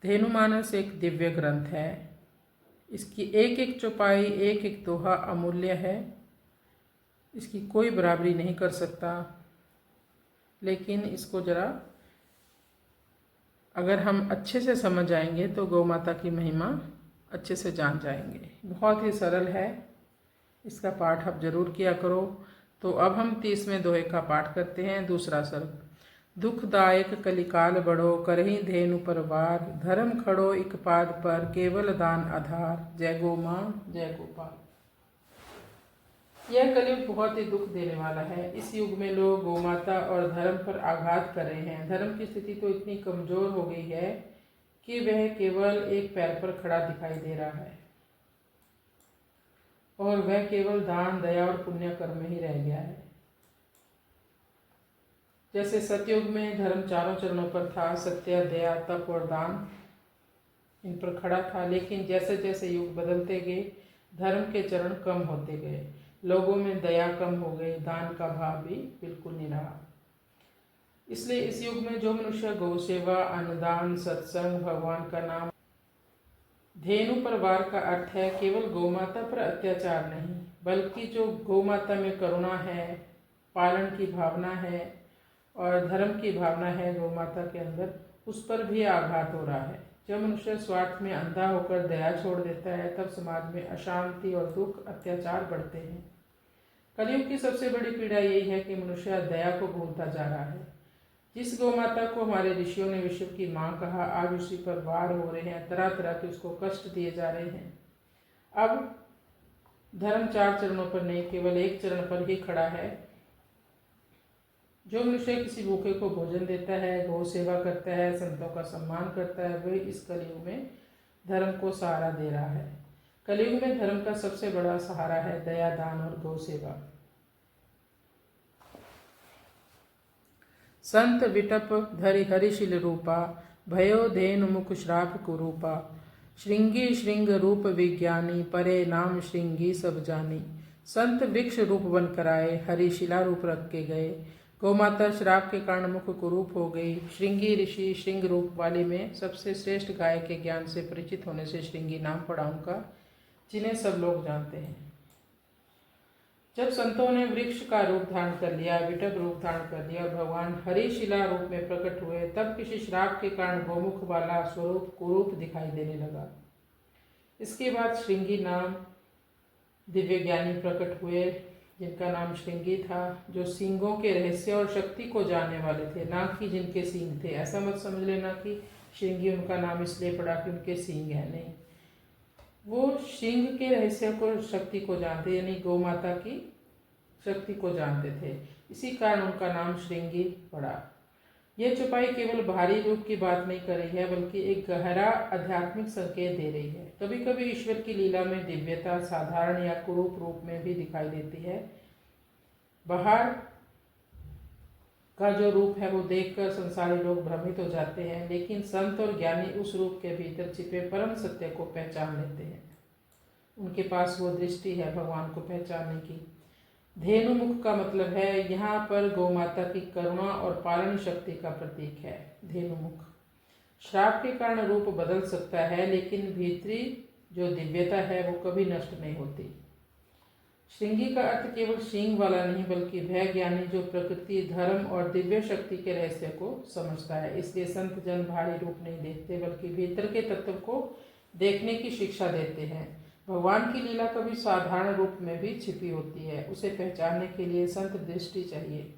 धेनुमानस एक दिव्य ग्रंथ है। इसकी एक एक चौपाई, एक एक दोहा अमूल्य है। इसकी कोई बराबरी नहीं कर सकता। लेकिन इसको जरा अगर हम अच्छे से समझ आएंगे तो गौ माता की महिमा अच्छे से जान जाएंगे। बहुत ही सरल है। इसका पाठ आप जरूर किया करो। तो अब हम 30वें दोहे का पाठ करते हैं। दूसरा सर्ग। दुखदायक कलिकाल बड़ो, करही धेनु पर वार, धर्म खड़ो इक पाद पर, केवल दान आधार, जय गो माँ जय गोपाल। यह कलयुग बहुत ही दुख देने वाला है। इस युग में लोग गौ माता और धर्म पर आघात कर रहे हैं। धर्म की स्थिति तो इतनी कमजोर हो गई है कि वह केवल एक पैर पर खड़ा दिखाई दे रहा है और वह केवल दान, दया और पुण्य कर्म में ही रह गया है। जैसे सतयुग में धर्म चारों चरणों पर था, सत्य, दया, तप और दान इन पर खड़ा था। लेकिन जैसे जैसे युग बदलते गए धर्म के चरण कम होते गए, लोगों में दया कम हो गई, दान का भाव भी बिल्कुल नहीं रहा। इसलिए इस युग में जो मनुष्य गौ सेवा, अन्नदान, सत्संग, भगवान का नाम, धेनु पर वार का अर्थ है केवल गौ माता पर अत्याचार नहीं, बल्कि जो गौ माता में करुणा है, पालन की भावना है और धर्म की भावना है गौ माता के अंदर, उस पर भी आघात हो रहा है। जब मनुष्य स्वार्थ में अंधा होकर दया छोड़ देता है तब समाज में अशांति और दुख, अत्याचार बढ़ते हैं। कलयुग की सबसे बड़ी पीड़ा यही है कि मनुष्य दया को भूलता जा रहा है। जिस गौ माता को हमारे ऋषियों ने विश्व की माँ कहा, आज उसी पर वार हो रहे हैं, तरह तरह के उसको कष्ट दिए जा रहे हैं। अब धर्म चार चरणों पर नहीं, केवल एक चरण पर ही खड़ा है। जो मनुष्य किसी भूखे को भोजन देता है, गौ सेवा करता है, संतों का सम्मान करता है, वह इस कलयुग में धर्म को सहारा दे रहा है। कलयुग में धर्म का सबसे बड़ा सहारा है दया, दान और गौ सेवा। संत विटप धरि हरिशिल रूपा, भयो धेनु मुख श्राप कुरूपा, श्रृंगी श्रृंग रूप विज्ञानी, परे नाम श्रृंगी सब जानी। संत वृक्ष रूप बनकर आए, हरिशिला रूप रख के गए। गौ माता श्राप के कारण मुख कुरूप हो गई। श्रृंगी ऋषि श्रृंग रूप वाली में सबसे श्रेष्ठ गाय के ज्ञान से परिचित होने से श्रृंगी नाम पड़ा उनका, जिन्हें सब लोग जानते हैं। जब संतों ने वृक्ष का रूप धारण कर लिया, विटप रूप धारण कर लिया और भगवान हरिशिला रूप में प्रकट हुए, तब किसी श्राप के कारण गौमुख वाला स्वरूप कुरूप दिखाई देने लगा। इसके बाद श्रृंगी नाम दिव्य ज्ञानी प्रकट हुए, जिनका नाम श्रृंगी था, जो सींगों के रहस्य और शक्ति को जानने वाले थे, ना कि जिनके सींग थे। ऐसा मत समझ लेना कि श्रृंगी उनका नाम इसलिए पड़ा कि उनके सींग हैं, नहीं। वो सिंह के रहस्य को, शक्ति को जानते, यानी गौ माता की शक्ति को जानते थे, इसी कारण उनका नाम श्रृंगी पड़ा। यह चौपाई केवल बाहरी रूप की बात नहीं कर रही है, बल्कि एक गहरा आध्यात्मिक संकेत दे रही है। कभी कभी ईश्वर की लीला में दिव्यता साधारण या कुरूप रूप में भी दिखाई देती है। बाहर का जो रूप है वो देखकर संसारी लोग भ्रमित हो जाते हैं, लेकिन संत और ज्ञानी उस रूप के भीतर छिपे परम सत्य को पहचान लेते हैं। उनके पास वो दृष्टि है भगवान को पहचानने की। धेनु मुख का मतलब है यहाँ पर गौ माता की करुणा और पालन शक्ति का प्रतीक है धेनु मुख। श्राप के कारण रूप बदल सकता है, लेकिन भीतरी जो दिव्यता है वो कभी नष्ट नहीं होती। श्रृंगी का अर्थ केवल सींग वाला नहीं, बल्कि भय ज्ञानी, जो प्रकृति, धर्म और दिव्य शक्ति के रहस्य को समझता है। इसलिए संत जन भारी रूप नहीं देखते, बल्कि भीतर के तत्व को देखने की शिक्षा देते हैं। भगवान की लीला कभी साधारण रूप में भी छिपी होती है, उसे पहचानने के लिए संत दृष्टि चाहिए।